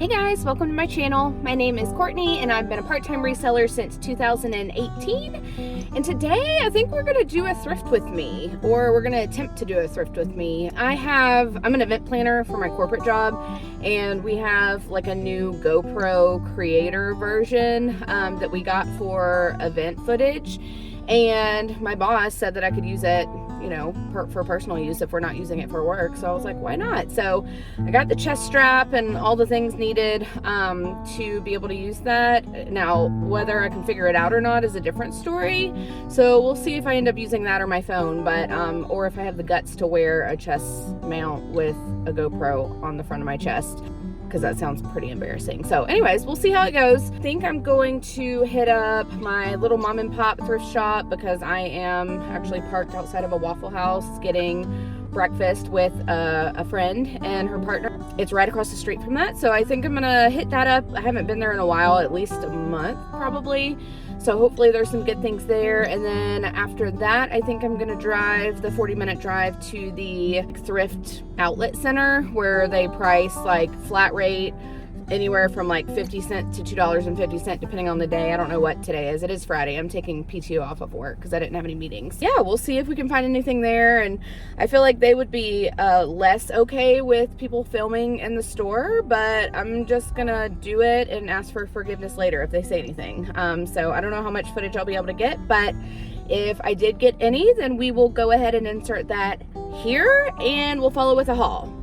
guys, welcome to my channel. My name is Courtney and I've been a part-time reseller since 2018. And today I think we're gonna do a thrift with me, or we're gonna attempt to do a thrift with me. I'm an event planner for my corporate job, and we have like a new GoPro creator version that we got for event footage. And my boss said that I could use it, you know, for personal use if we're not using it for work. So I was like, why not? So I got the chest strap and all the things needed to be able to use that. Now, whether I can figure it out or not is a different story. So we'll see if I end up using that or my phone, but or if I have the guts to wear a chest mount with a GoPro on the front of my chest, because that sounds pretty embarrassing. So anyways, we'll see how it goes. I think I'm going to hit up my little mom and pop thrift shop because I am actually parked outside of a Waffle House getting breakfast with a friend and her partner. It's right across the street from that, so I think I'm gonna hit that up. I haven't been there in a while, at least a month probably. So hopefully there's some good things there. And then after that, I think I'm gonna drive the 40-minute drive to the thrift outlet center where they price like flat rate anywhere from like 50 cents to $2.50 depending on the day. I don't know what today is. It is Friday. I'm taking PTO off of work because I didn't have any meetings. Yeah, we'll see if we can find anything there. And I feel like they would be less okay with people filming in the store, but I'm just gonna do it and ask for forgiveness later if they say anything. So I don't know how much footage I'll be able to get, but if I did get any, then we will go ahead and insert that here and we'll follow with a haul.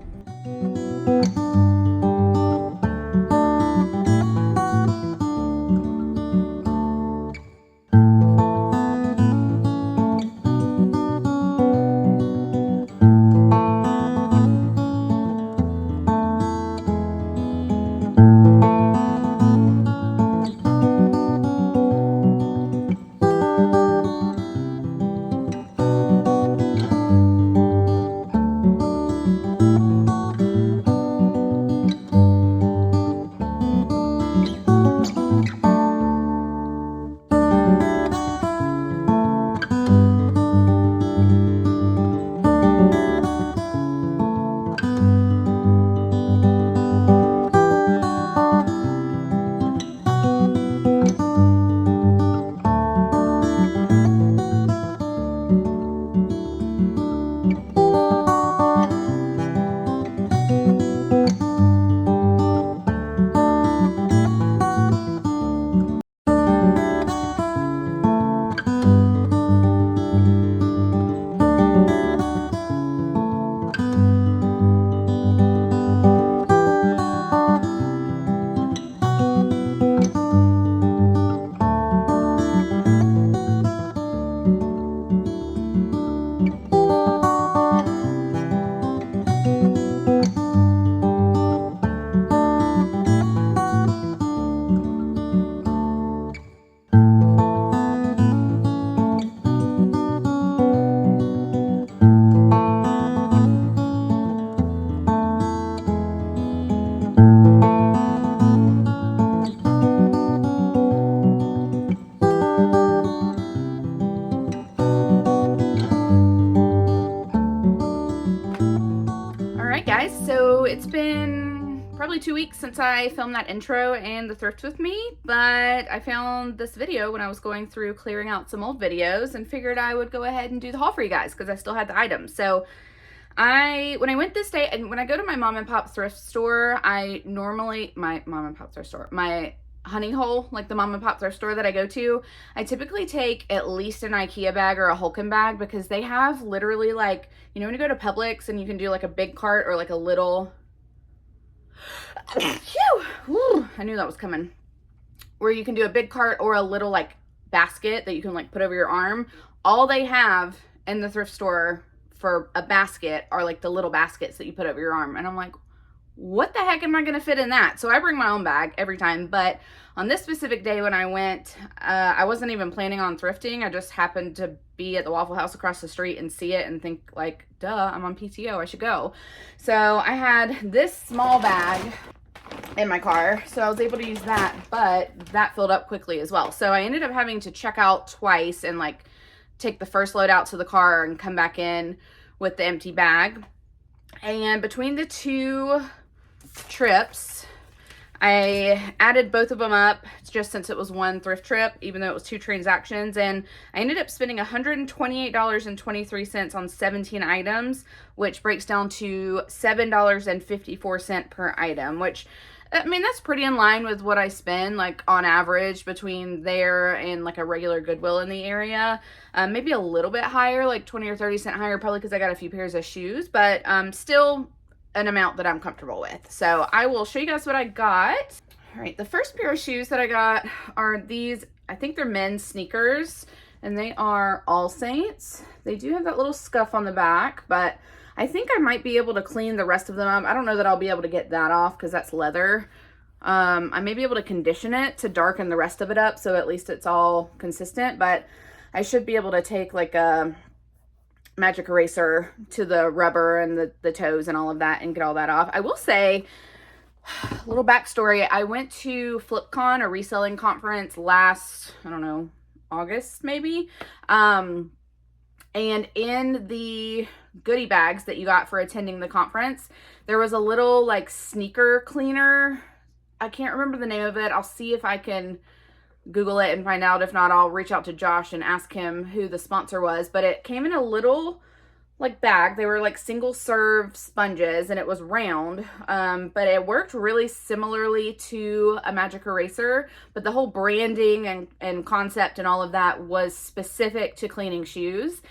Guys, so it's been probably 2 weeks since I filmed that intro and the thrift with me, but I found this video when I was going through clearing out some old videos and figured I would go ahead and do the haul for you guys because I still had the items. So when I went this day, and when I go to my mom and pop thrift store, my honey hole, like the mom and pop thrift store that I go to, I typically take at least an IKEA bag or a Hulken bag because they have literally, like, you know, when you go to Publix and you can do like a big cart or like a little, whew, I knew that was coming, where you can do a big cart or a little like basket that you can like put over your arm. All they have in the thrift store for a basket are like the little baskets that you put over your arm. And I'm like, what the heck am I gonna fit in that? So I bring my own bag every time, but on this specific day when I went, I wasn't even planning on thrifting. I just happened to be at the Waffle House across the street and see it and think like, duh, I'm on PTO, I should go. So I had this small bag in my car, so I was able to use that, but that filled up quickly as well. So I ended up having to check out twice and like take the first load out to the car and come back in with the empty bag. And between the two trips, I added both of them up just since it was one thrift trip, even though it was 2 transactions, and I ended up spending $128.23 on 17 items, which breaks down to $7.54 per item, which, I mean, that's pretty in line with what I spend, like, on average between there and, like, a regular Goodwill in the area. Maybe a little bit higher, like 20 or 30 cents higher, probably because I got a few pairs of shoes, but still an amount that I'm comfortable with. So I will show you guys what I got. All right, the first pair of shoes that I got are these, I think they're men's sneakers, and they are All Saints. They do have that little scuff on the back, but I think I might be able to clean the rest of them up. I don't know that I'll be able to get that off because that's leather. I may be able to condition it to darken the rest of it up so at least it's all consistent, but I should be able to take like a magic eraser to the rubber and the toes and all of that and get all that off. I will say, a little backstory, I went to FlipCon, a reselling conference last, I don't know, August maybe. And in the goodie bags that you got for attending the conference, there was a little like sneaker cleaner. I can't remember the name of it. I'll see if I can Google it and find out. If not, I'll reach out to Josh and ask him who the sponsor was. But it came in a little like bag. They were like single serve sponges and it was round, but it worked really similarly to a magic eraser, but the whole branding and concept and all of that was specific to cleaning shoes.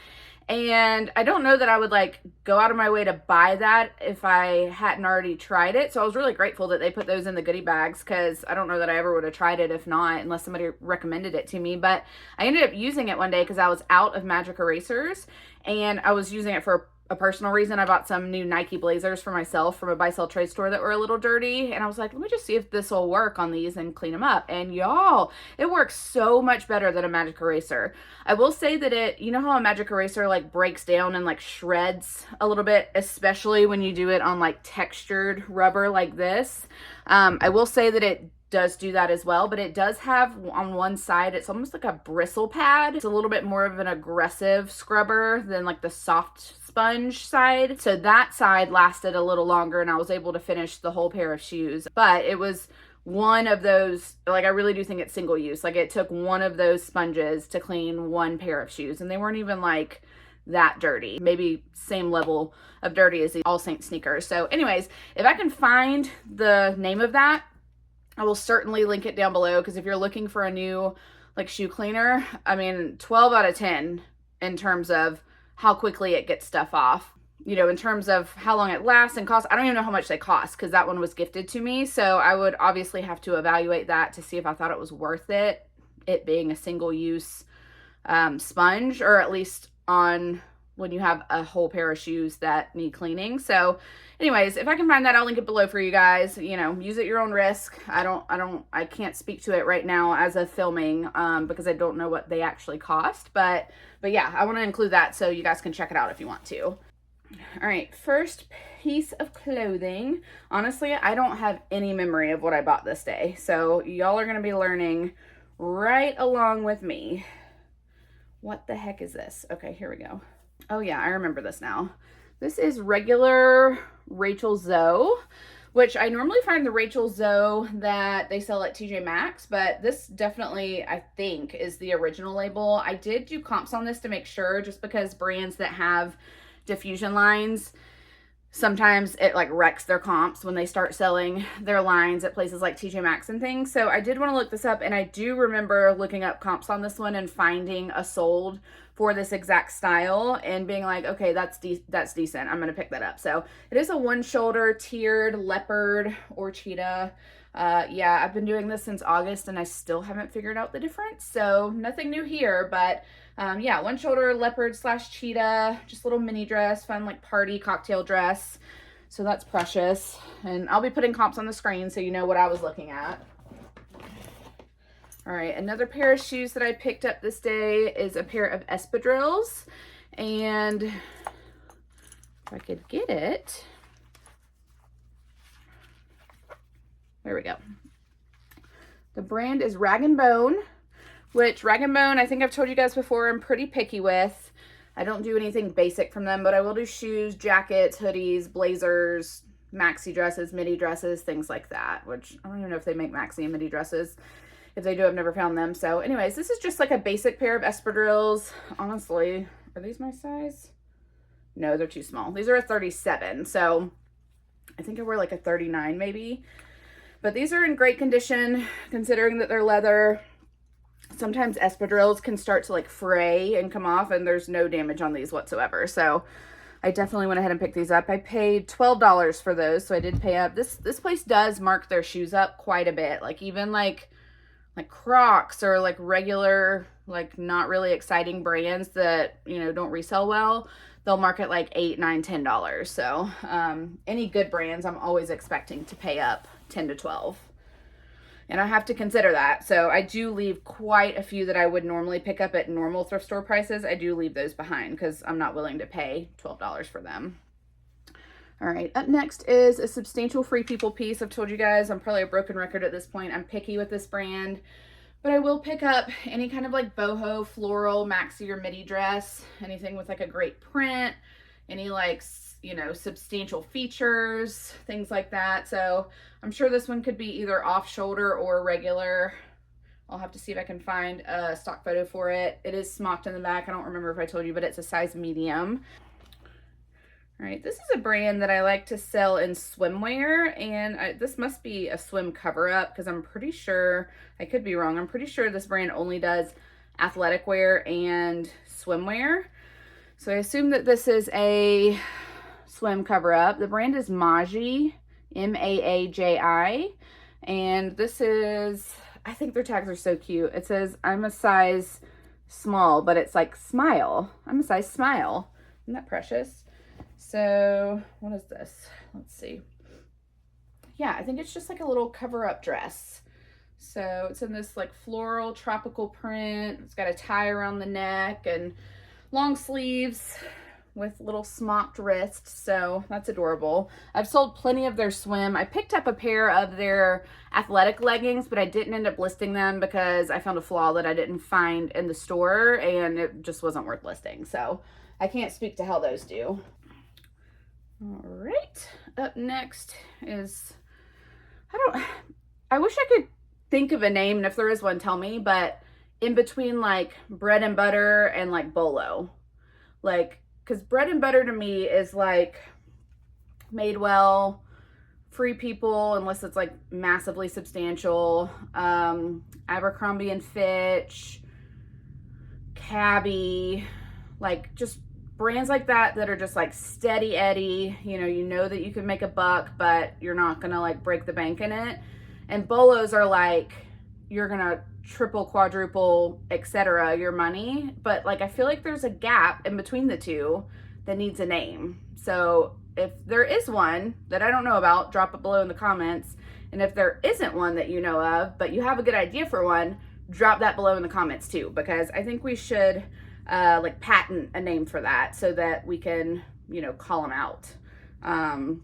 And I don't know that I would like go out of my way to buy that if I hadn't already tried it. So I was really grateful that they put those in the goodie bags, because I don't know that I ever would have tried it if not, unless somebody recommended it to me. But I ended up using it one day because I was out of magic erasers and I was using it for a personal reason. I bought some new Nike Blazers for myself from a buy sell trade store that were a little dirty, and I was like, let me just see if this will work on these and clean them up. And y'all, it works so much better than a magic eraser. I will say that it, you know how a magic eraser like breaks down and like shreds a little bit, especially when you do it on like textured rubber like this. I will say that it does do that as well, but it does have on one side, it's almost like a bristle pad. It's a little bit more of an aggressive scrubber than like the soft sponge side. So that side lasted a little longer and I was able to finish the whole pair of shoes. But it was one of those, like I really do think it's single use. Like it took one of those sponges to clean one pair of shoes, and they weren't even like that dirty. Maybe same level of dirty as the All Saints sneakers. So anyways, if I can find the name of that, I will certainly link it down below, because if you're looking for a new like shoe cleaner, I mean 12 out of 10 in terms of how quickly it gets stuff off. You know, in terms of how long it lasts and costs, I don't even know how much they cost because that one was gifted to me. So I would obviously have to evaluate that to see if I thought it was worth it being a single use sponge, or at least on when you have a whole pair of shoes that need cleaning. So anyways, if I can find that, I'll link it below for you guys. You know, use at your own risk. I can't speak to it right now as of filming because I don't know what they actually cost, but yeah, I want to include that so you guys can check it out if you want to. All right, first piece of clothing. Honestly, I don't have any memory of what I bought this day, so y'all are going to be learning right along with me. What the heck is this? Okay, here we go. Oh yeah, I remember this now. This is regular Rachel Zoe, which I normally find the Rachel Zoe that they sell at TJ Maxx, but this definitely, I think, is the original label. I did do comps on this to make sure, just because brands that have diffusion lines, sometimes it like wrecks their comps when they start selling their lines at places like TJ Maxx and things. So I did want to look this up, and I do remember looking up comps on this one and finding a sold for this exact style and being like, okay, that's decent. I'm going to pick that up. So it is a one shoulder tiered leopard or cheetah. Yeah, I've been doing this since August and I still haven't figured out the difference. So nothing new here, but yeah, one shoulder leopard / cheetah, just little mini dress, fun like party cocktail dress. So that's precious. And I'll be putting comps on the screen so you know what I was looking at. All right, another pair of shoes that I picked up this day is a pair of espadrilles. And if I could get it, there we go. The brand is Rag & Bone, which Rag & Bone, I think I've told you guys before, I'm pretty picky with. I don't do anything basic from them, but I will do shoes, jackets, hoodies, blazers, maxi dresses, midi dresses, things like that, which I don't even know if they make maxi and midi dresses. If they do, I've never found them. So anyways, this is just like a basic pair of espadrilles. Honestly, are these my size? No, they're too small. These are a 37. So I think I wear like a 39 maybe. But these are in great condition considering that they're leather. Sometimes espadrilles can start to like fray and come off, and there's no damage on these whatsoever. So I definitely went ahead and picked these up. I paid $12 for those, so I did pay up. This place does mark their shoes up quite a bit. Like even like Crocs or like regular, like not really exciting brands that, you know, don't resell well, they'll mark it like $8, $9, $10. So any good brands, I'm always expecting to pay up 10 to 12. And I have to consider that. So I do leave quite a few that I would normally pick up at normal thrift store prices. I do leave those behind because I'm not willing to pay $12 for them. All right, up next is a Substantial Free People piece. I've told you guys I'm probably a broken record at this point. I'm picky with this brand, but I will pick up any kind of like boho, floral, maxi, or midi dress, anything with like a great print, any like, you know, substantial features, things like that. So I'm sure this one could be either off shoulder or regular. I'll have to see if I can find a stock photo for it. It is smocked in the back. I don't remember if I told you, but it's a size medium. All right, this is a brand that I like to sell in swimwear, and this must be a swim cover-up because I'm pretty sure, I could be wrong, I'm pretty sure this brand only does athletic wear and swimwear. So I assume that this is a swim cover-up. The brand is Maaji, M-A-A-J-I, and this is, I think their tags are so cute. It says, I'm a size small, but it's like smile. I'm a size smile. Isn't that precious? So what is this? Let's see. Yeah, I think it's just like a little cover-up dress. So it's in this like floral tropical print. It's got a tie around the neck and long sleeves with little smocked wrists. So that's adorable. I've sold plenty of their swim. I picked up a pair of their athletic leggings, but I didn't end up listing them because I found a flaw that I didn't find in the store and it just wasn't worth listing. So I can't speak to how those do. All right, up next is, I wish I could think of a name, and if there is one, tell me, but in between like bread and butter and like bolo. Like, because bread and butter to me is like Madewell, Free People, unless it's like massively substantial, Abercrombie and Fitch, Cabby, like just brands like that that are just like steady Eddie, you know that you can make a buck, but you're not gonna like break the bank in it. And bolos are like, you're gonna triple, quadruple, etc. your money. But like, I feel like there's a gap in between the two that needs a name. So if there is one that I don't know about, drop it below in the comments. And if there isn't one that you know of, but you have a good idea for one, drop that below in the comments too, because I think we should like patent a name for that so that we can, call them out. And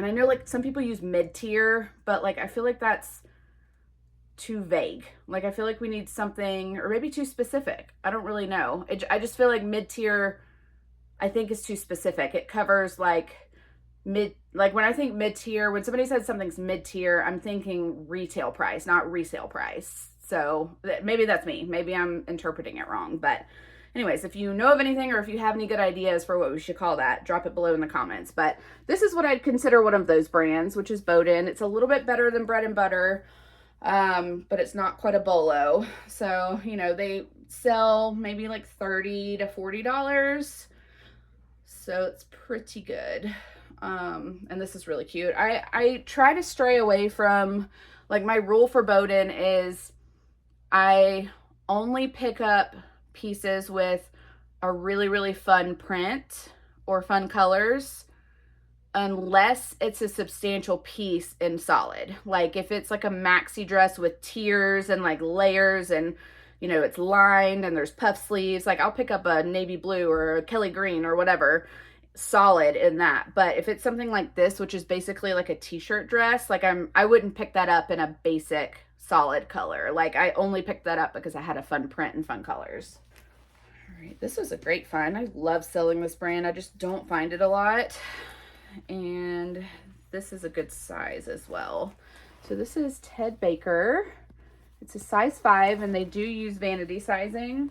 I know like some people use mid-tier, but like I feel like that's too vague. Like I feel like we need something, or maybe too specific. I don't really know. I just feel like mid-tier, I think, is too specific. It covers like like when I think mid-tier, when somebody says something's mid-tier, I'm thinking retail price, not resale price. So maybe that's me. Maybe I'm interpreting it wrong. But anyways, if you know of anything or if you have any good ideas for what we should call that, drop it below in the comments. But this is what I'd consider one of those brands, which is Bowden. It's a little bit better than bread and butter, but it's not quite a bolo. So, they sell maybe like $30 to $40. So it's pretty good. And this is really cute. I try to stray away from, like, my rule for Bowden is I only pick up pieces with a really, really fun print or fun colors unless it's a substantial piece in solid. Like if it's like a maxi dress with tiers and like layers and, it's lined and there's puff sleeves, like I'll pick up a navy blue or a Kelly green or whatever solid in that. But if it's something like this, which is basically like a t-shirt dress, like I wouldn't pick that up in a basic solid color. Like I only picked that up because I had a fun print and fun colors. All right, this was a great find. I love selling this brand. I just don't find it a lot. And this is a good size as well. So this is Ted Baker. It's a size 5, and they do use vanity sizing,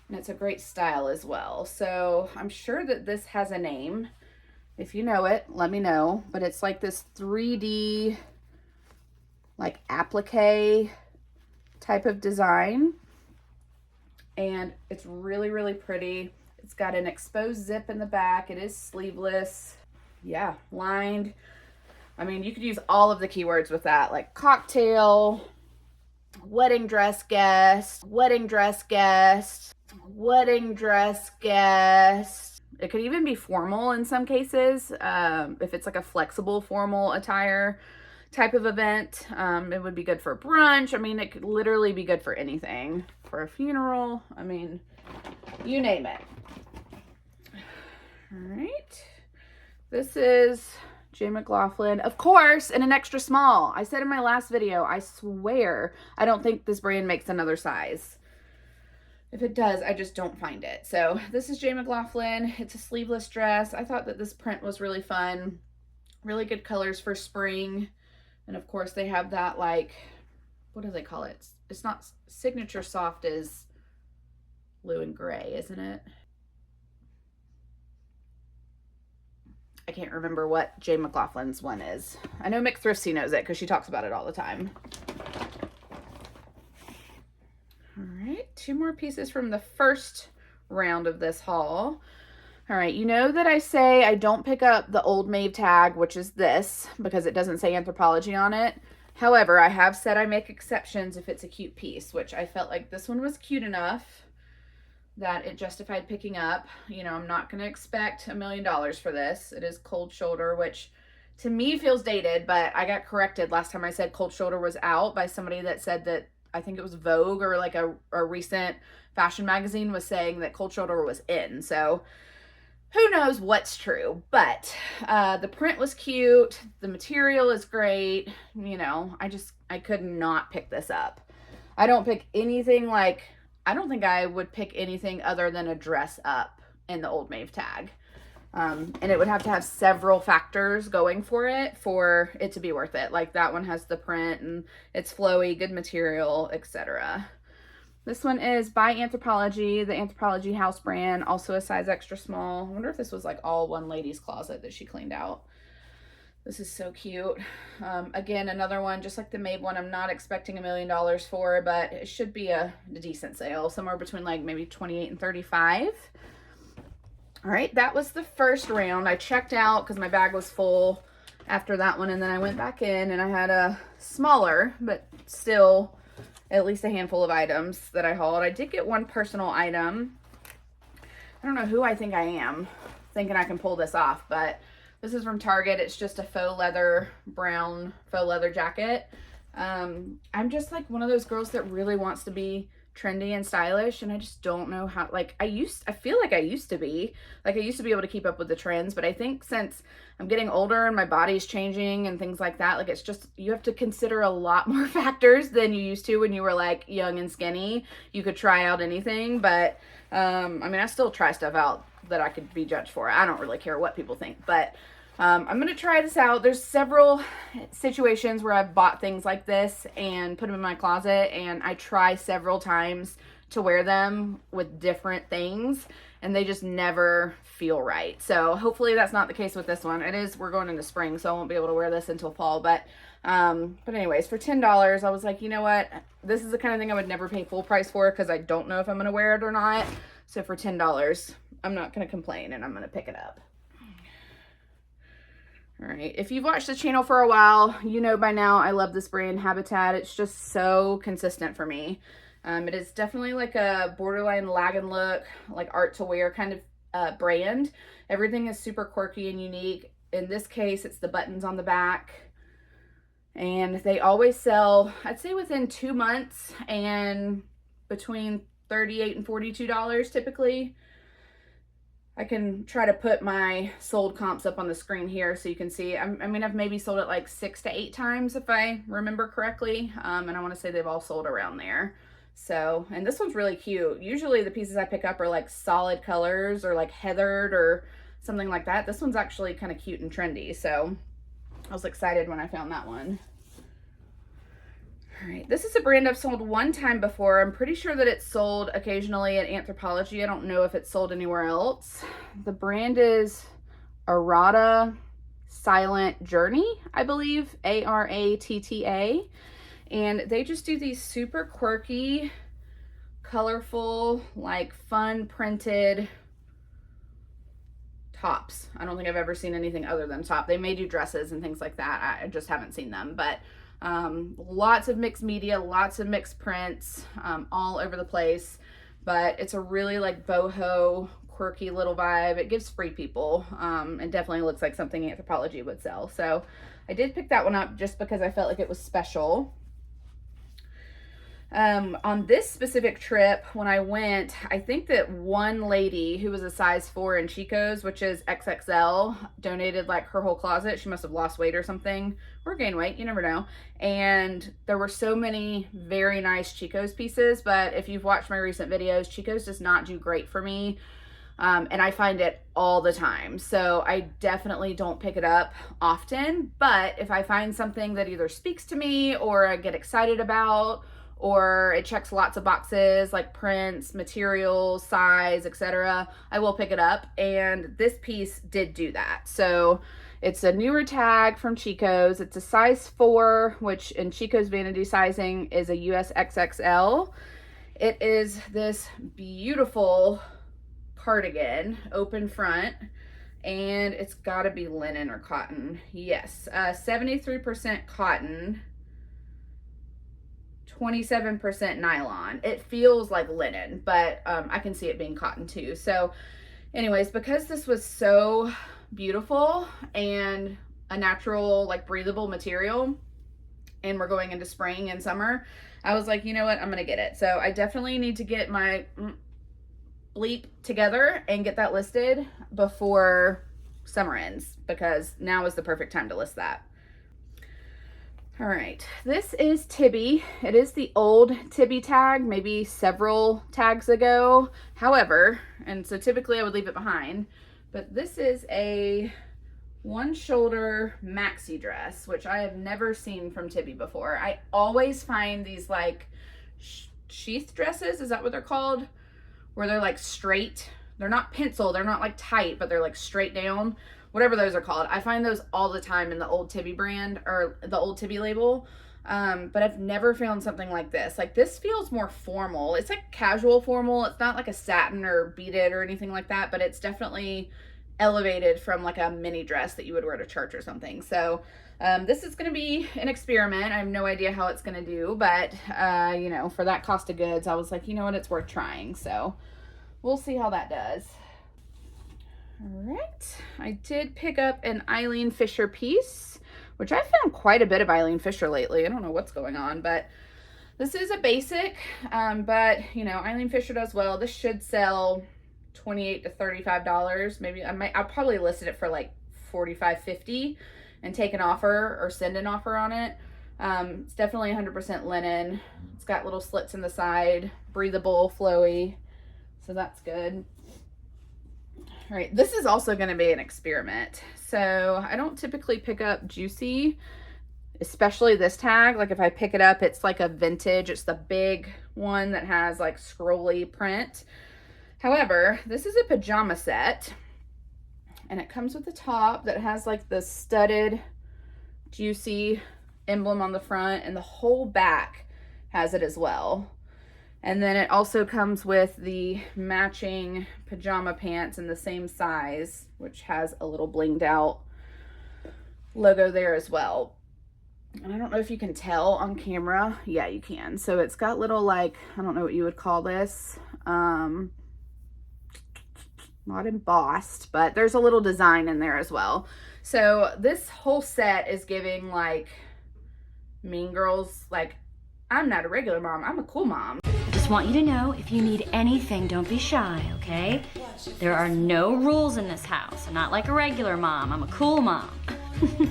and it's a great style as well. So I'm sure that this has a name. If you know it, let me know. But it's like this 3D, like applique type of design. And it's really, really pretty. It's got an exposed zip in the back. It is sleeveless. Yeah, lined. I mean, you could use all of the keywords with that, like cocktail, wedding dress guest, wedding dress guest, wedding dress guest. It could even be formal in some cases. If it's like a flexible formal attire type of event, it would be good for brunch. I mean, it could literally be good for anything. For a funeral, I mean, you name it. All right. This is J. McLaughlin, of course, in an extra small. I said in my last video, I swear, I don't think this brand makes another size. If it does, I just don't find it. So this is J. McLaughlin. It's a sleeveless dress. I thought that this print was really fun. Really good colors for spring. And of course they have that, like, what do they call it? It's not signature soft, is blue and gray, isn't it? I can't remember what J. McLaughlin's one is. I know McThrifty knows it because she talks about it all the time. All right, 2 more pieces from the first round of this haul. All right, you know that I say I don't pick up the Old Maeve tag, which is this, because it doesn't say Anthropologie on it. However, I have said I make exceptions if it's a cute piece, which I felt like this one was cute enough that it justified picking up. You know, I'm not going to expect $1 million for this. It is cold shoulder, which to me feels dated, but I got corrected last time I said cold shoulder was out by somebody that said that, I think it was Vogue or like a recent fashion magazine was saying that cold shoulder was in. So who knows what's true, but the print was cute. The material is great. You know, I could not pick this up. I don't pick anything like, I don't think I would pick anything other than a dress up in the Old Maeve tag. And it would have to have several factors going for it to be worth it. Like that one has the print and it's flowy, good material, etc. This one is by Anthropologie, the Anthropologie house brand, also a size extra small. I wonder if this was like all one lady's closet that she cleaned out. This is so cute. Again, another one, just like the Maeve one, I'm not expecting $1 million for, but it should be a decent sale, somewhere between like maybe 28 and 35. All right, that was the first round. I checked out because my bag was full after that one, and then I went back in and I had a smaller, but still at least a handful of items that I hauled. I did get one personal item. I don't know who I think I am thinking I can pull this off, but this is from Target. It's just a faux leather, brown faux leather jacket. I'm just like one of those girls that really wants to be trendy and stylish, and I just don't know how. Like I feel like I used to be able to keep up with the trends, but I think since I'm getting older and my body's changing and things like that, like it's just, you have to consider a lot more factors than you used to when you were like young and skinny. You could try out anything, but I mean, I still try stuff out that I could be judged for. I don't really care what people think, but I'm going to try this out. There's several situations where I've bought things like this and put them in my closet, and I try several times to wear them with different things, and they just never feel right. So hopefully that's not the case with this one. We're going into spring, so I won't be able to wear this until fall, but anyways, for $10, I was like, you know what? This is the kind of thing I would never pay full price for because I don't know if I'm going to wear it or not. So for $10, I'm not going to complain, and I'm going to pick it up. All right, if you've watched the channel for a while, you know by now I love this brand, Habitat. It's just so consistent for me. It is definitely like a borderline lagging look, like art to wear kind of brand. Everything is super quirky and unique. In this case, it's the buttons on the back. And they always sell, I'd say within 2 months, and between $38 and $42 typically. I can try to put my sold comps up on the screen here so you can see. I mean, I've maybe sold it like 6 to 8 times if I remember correctly. And I want to say they've all sold around there. So, and this one's really cute. Usually the pieces I pick up are like solid colors or like heathered or something like that. This one's actually kind of cute and trendy. So I was excited when I found that one. All right, this is a brand I've sold one time before. I'm pretty sure that it's sold occasionally at Anthropologie. I don't know if it's sold anywhere else. The brand is Arata Silent Journey, I believe, Aratta. And they just do these super quirky, colorful, like fun printed tops. I don't think I've ever seen anything other than top. They may do dresses and things like that. I just haven't seen them, but lots of mixed media, lots of mixed prints, all over the place. But it's a really like boho, quirky little vibe. It gives free people, and definitely looks like something Anthropologie would sell. So I did pick that one up just because I felt like it was special. On this specific trip, when I went, I think that one lady who was a size 4 in Chico's, which is XXL, donated like her whole closet. She must have lost weight or something, or gained weight, you never know. And there were so many very nice Chico's pieces, but if you've watched my recent videos, Chico's does not do great for me. And I find it all the time. So I definitely don't pick it up often, but if I find something that either speaks to me or I get excited about, or it checks lots of boxes like prints, materials, size, etc., I will pick it up. And this piece did do that. So it's a newer tag from Chico's. It's a size 4, which in Chico's vanity sizing is a US XXL. It is this beautiful cardigan, open front, and it's got to be linen or cotton. Yes, 73% cotton, 27% nylon. It feels like linen, but I can see it being cotton too. So anyways, because this was so beautiful and a natural, like breathable material, and we're going into spring and summer, I was like, you know what, I'm gonna get it. So I definitely need to get my bleep together and get that listed before summer ends, because now is the perfect time to list that. All right, this is Tibby. It is the old Tibby tag, maybe several tags ago. However, and so typically I would leave it behind, but this is a one shoulder maxi dress, which I have never seen from Tibby before. I always find these like sheath dresses, is that what they're called? Where they're like straight. They're not pencil, they're not like tight, but they're like straight down. Whatever those are called. I find those all the time in the old Tibby brand, or the old Tibby label. But I've never found something like this. Like, this feels more formal. It's like casual formal. It's not like a satin or beaded or anything like that, but it's definitely elevated from like a mini dress that you would wear to church or something. So this is going to be an experiment. I have no idea how it's going to do, but you know, for that cost of goods, I was like, you know what, it's worth trying. So we'll see how that does. All right, I did pick up an Eileen Fisher piece, which I found quite a bit of Eileen Fisher lately. I don't know what's going on, but this is a basic, but you know, Eileen Fisher does well. This should sell $28 to $35. Maybe I'll probably list it for like $45, $50 and take an offer or send an offer on it. It's definitely 100% linen. It's got little slits in the side, breathable, flowy, so that's good. All right, this is also going to be an experiment. So I don't typically pick up Juicy, especially this tag. Like if I pick it up, it's like a vintage. It's the big one that has like scrolly print. However, this is a pajama set, and it comes with a top that has like the studded Juicy emblem on the front, and the whole back has it as well. And then it also comes with the matching pajama pants in the same size, which has a little blinged out logo there as well. And I don't know if you can tell on camera. Yeah, you can. So it's got little, like, I don't know what you would call this. Not embossed, but there's a little design in there as well. So this whole set is giving like Mean Girls, like, I'm not a regular mom, I'm a cool mom. I just want you to know, if you need anything, don't be shy, okay? There are no rules in this house. I'm not like a regular mom. I'm a cool mom.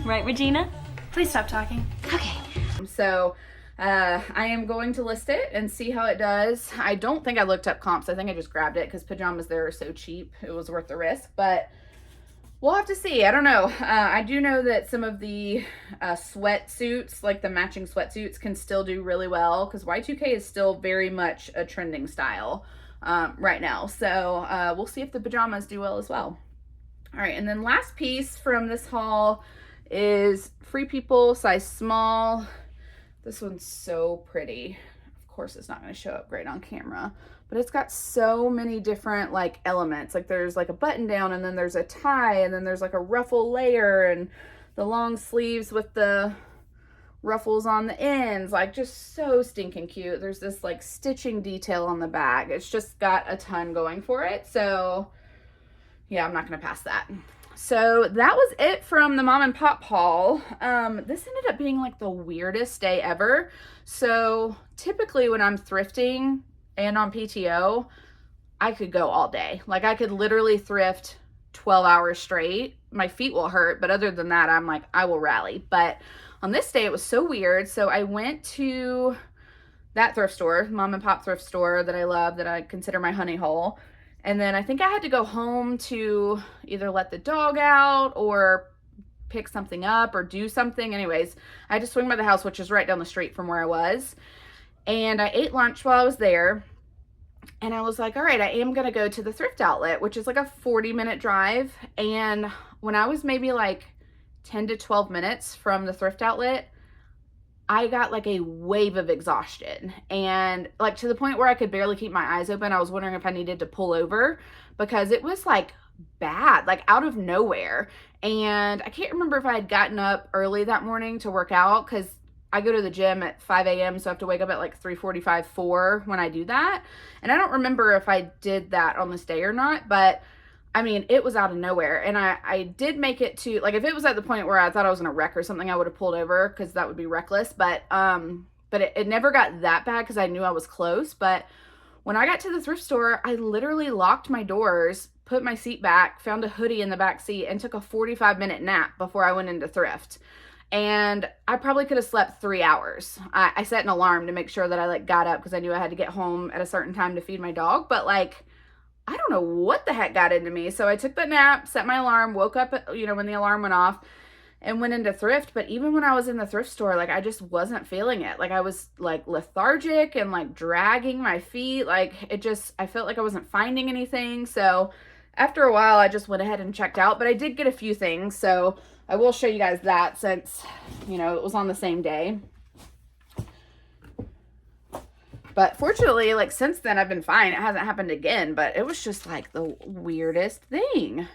Right, Regina? Please stop talking. Okay. So I am going to list it and see how it does. I don't think I looked up comps. I think I just grabbed it because pajamas there are so cheap. It was worth the risk. But We'll have to see. I don't know. I do know that some of the sweatsuits, like the matching sweatsuits, can still do really well because Y2K is still very much a trending style right now. So we'll see if the pajamas do well as well. All right, and then last piece from this haul is Free People size small. This one's so pretty. Of course, it's not going to show up great on camera, but it's got so many different like elements. Like there's like a button down, and then there's a tie, and then there's like a ruffle layer, and the long sleeves with the ruffles on the ends. Like just so stinking cute. There's this like stitching detail on the back. It's just got a ton going for it. So yeah, I'm not going to pass that. So that was it from the mom and pop haul. This ended up being like the weirdest day ever. So typically when I'm thrifting and on PTO, I could go all day. Like I could literally thrift 12 hours straight. My feet will hurt, but other than that, I'm like, I will rally. But on this day, it was so weird. So I went to that thrift store, mom and pop thrift store that I love, that I consider my honey hole. And then I think I had to go home to either let the dog out or pick something up or do something. Anyways, I had to swing by the house, which is right down the street from where I was. And I ate lunch while I was there. And I was like, all right, I am going to go to the thrift outlet, which is like a 40-minute drive. And when I was maybe like 10 to 12 minutes from the thrift outlet, I got like a wave of exhaustion, and like to the point where I could barely keep my eyes open. I was wondering if I needed to pull over because it was like bad, like out of nowhere. And I can't remember if I had gotten up early that morning to work out because I go to the gym at 5 a.m. So I have to wake up at like 3:45, 4 when I do that. And I don't remember if I did that on this day or not, but I mean, it was out of nowhere. And I did make it to, like, if it was at the point where I thought I was going to wreck or something, I would have pulled over because that would be reckless. But it never got that bad because I knew I was close. But when I got to the thrift store, I literally locked my doors, put my seat back, found a hoodie in the back seat, and took a 45-minute nap before I went into thrift. And I probably could have slept 3 hours. I set an alarm to make sure that I like got up because I knew I had to get home at a certain time to feed my dog. But like, I don't know what the heck got into me. So I took the nap, set my alarm, woke up, when the alarm went off, and went into thrift. But even when I was in the thrift store, like I just wasn't feeling it. Like I was like lethargic and like dragging my feet. Like I felt like I wasn't finding anything. So after a while, I just went ahead and checked out. But I did get a few things. So I will show you guys that since, it was on the same day. But fortunately, like since then, I've been fine. It hasn't happened again, but it was just like the weirdest thing.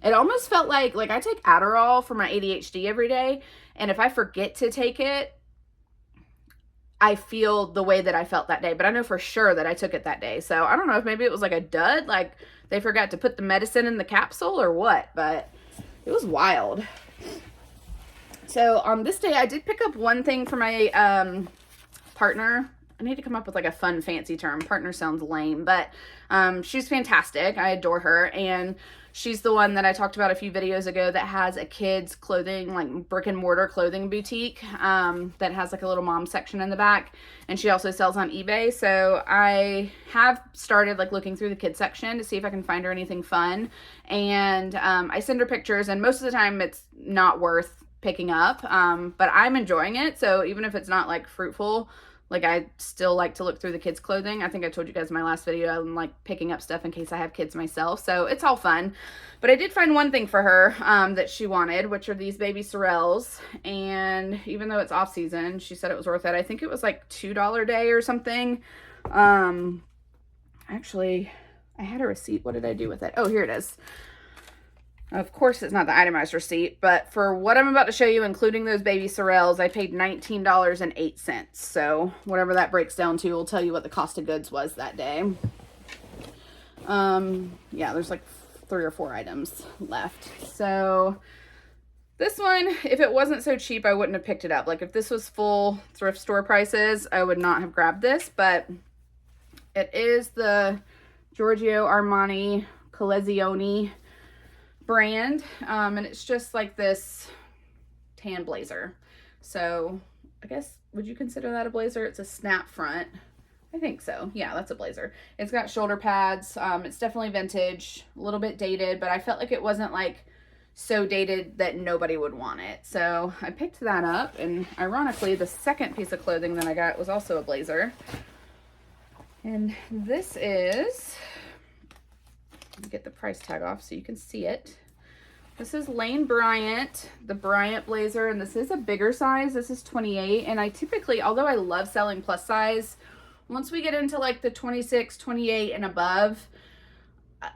It almost felt like I take Adderall for my ADHD every day. And if I forget to take it, I feel the way that I felt that day. But I know for sure that I took it that day. So I don't know if maybe it was like a dud, like they forgot to put the medicine in the capsule or what, but it was wild. So on this day, I did pick up one thing for my partner. I need to come up with like a fun, fancy term. Partner sounds lame, but she's fantastic. I adore her. And she's the one that I talked about a few videos ago that has a kids clothing, like brick and mortar clothing boutique that has like a little mom section in the back. And she also sells on eBay. So I have started like looking through the kids section to see if I can find her anything fun. And I send her pictures, and most of the time it's not worth picking up. But I'm enjoying it. So even if it's not like fruitful, like I still like to look through the kids clothing. I think I told you guys in my last video, I'm like picking up stuff in case I have kids myself. So it's all fun. But I did find one thing for her that she wanted, which are these baby sorels. And even though it's off season, she said it was worth it. I think it was like $2 a day or something. Actually, I had a receipt. What did I do with it? Oh, here it is. Of course, it's not the itemized receipt, but for what I'm about to show you, including those baby sorels, I paid $19.08. So whatever that breaks down to, will tell you what the cost of goods was that day. Yeah, there's like 3 or 4 items left. So this one, if it wasn't so cheap, I wouldn't have picked it up. Like if this was full thrift store prices, I would not have grabbed this, but it is the Giorgio Armani Collezione brand, and it's just like this tan blazer. So I guess, would you consider that a blazer? It's a snap front. I think so. Yeah, that's a blazer. It's got shoulder pads. It's definitely vintage, a little bit dated, but I felt like it wasn't like so dated that nobody would want it. So I picked that up, and ironically, the second piece of clothing that I got was also a blazer. And this is, let me get the price tag off so you can see it. This is Lane Bryant, the Bryant blazer, and this is a bigger size. This is 28, and I typically, although I love selling plus size, once we get into like the 26, 28 and above,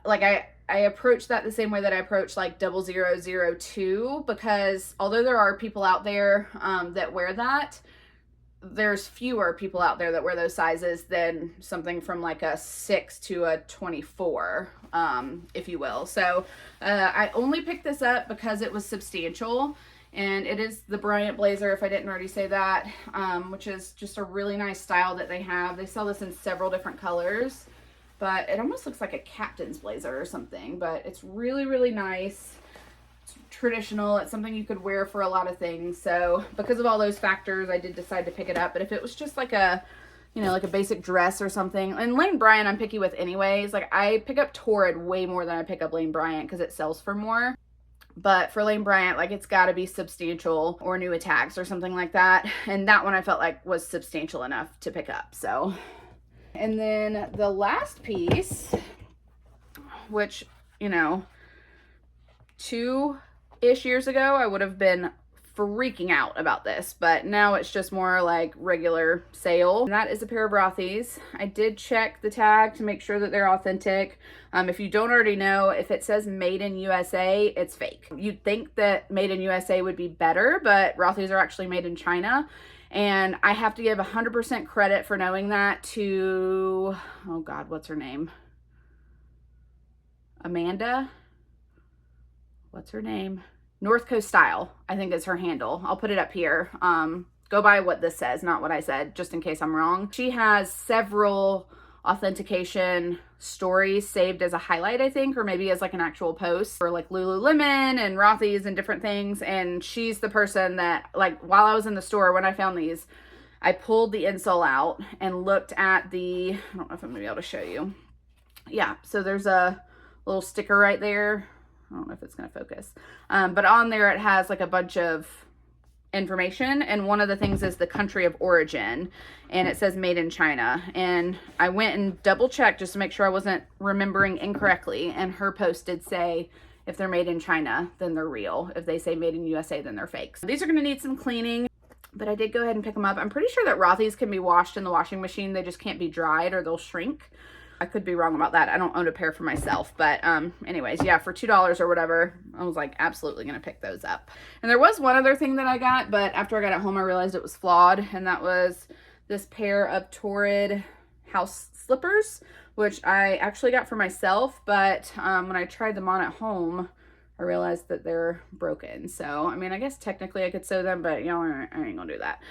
like I approach that the same way that I approach like 0002, because although there are people out there that wear that, there's fewer people out there that wear those sizes than something from like a 6 to a 24, if you will. So I only picked this up because it was substantial, and it is the Bryant blazer, if I didn't already say that, which is just a really nice style that they have. They sell this in several different colors, but it almost looks like a captain's blazer or something, but it's really, really nice. It's traditional. It's something you could wear for a lot of things. So because of all those factors, I did decide to pick it up. But if it was just like a, you know, like a basic dress or something, and Lane Bryant I'm picky with anyways. Like I pick up Torrid way more than I pick up Lane Bryant because it sells for more. But for Lane Bryant, like it's got to be substantial or new attacks or something like that. And that one I felt like was substantial enough to pick up. So, and then the last piece, which, you know, 2-ish years ago, I would have been freaking out about this, but now it's just more like regular sale. And that is a pair of Rothy's. I did check the tag to make sure that they're authentic. If you don't already know, if it says made in USA, it's fake. You'd think that made in USA would be better, but Rothy's are actually made in China. And I have to give 100% credit for knowing that to, oh God, what's her name? Amanda? What's her name? North Coast Style, I think is her handle. I'll put it up here. Go by what this says, not what I said, just in case I'm wrong. She has several authentication stories saved as a highlight, I think, or maybe as like an actual post for like Lululemon and Rothy's and different things. And she's the person that, like, while I was in the store when I found these, I pulled the insole out and looked at the, I don't know if I'm gonna be able to show you. Yeah, so there's a little sticker right there. I don't know if it's going to focus, but on there it has like a bunch of information, and one of the things is the country of origin, and it says made in China. And I went and double checked just to make sure I wasn't remembering incorrectly, and her post did say if they're made in China, then they're real. If they say made in USA, then they're fake. So these are going to need some cleaning, but I did go ahead and pick them up. I'm pretty sure that Rothy's can be washed in the washing machine. They just can't be dried or they'll shrink. I could be wrong about that. I don't own a pair for myself, but anyways, yeah, for $2 or whatever, I was like absolutely gonna pick those up. And there was one other thing that I got, but after I got it home, I realized it was flawed, and that was this pair of Torrid house slippers, which I actually got for myself, but when I tried them on at home, I realized that they're broken. So, I mean, I guess technically I could sew them, but you know, I ain't gonna do that.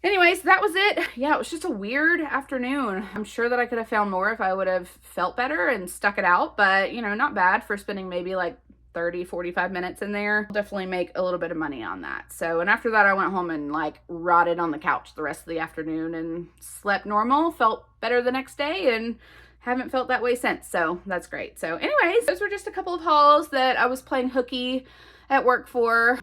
Anyways, that was it. Yeah, it was just a weird afternoon. I'm sure that I could have found more if I would have felt better and stuck it out, but you know, not bad for spending maybe like 30, 45 minutes in there. I'll definitely make a little bit of money on that. So, and after that I went home and like rotted on the couch the rest of the afternoon and slept normal, felt better the next day, and haven't felt that way since. So that's great. So anyways, those were just a couple of hauls that I was playing hooky at work for.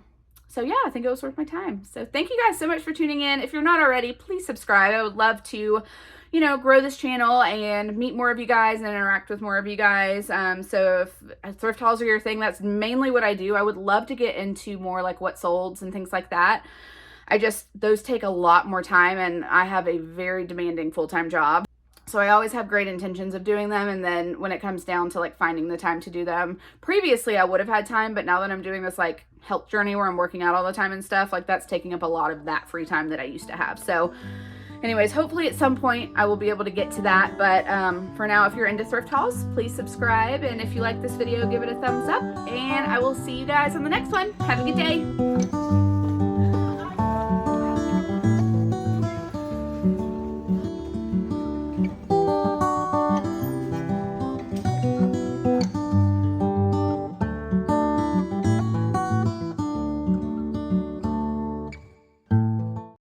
So yeah, I think it was worth my time. So thank you guys so much for tuning in. If you're not already, please subscribe. I would love to, you know, grow this channel and meet more of you guys and interact with more of you guys. So if thrift hauls are your thing, that's mainly what I do. I would love to get into more like what solds and things like that. Those take a lot more time, and I have a very demanding full-time job. So I always have great intentions of doing them, and then when it comes down to like finding the time to do them, previously I would have had time, but now that I'm doing this like health journey where I'm working out all the time and stuff, like that's taking up a lot of that free time that I used to have. So anyways, hopefully at some point I will be able to get to that, but for now, if you're into thrift hauls, please subscribe, and if you like this video, give it a thumbs up, and I will see you guys on the next one. Have a good day.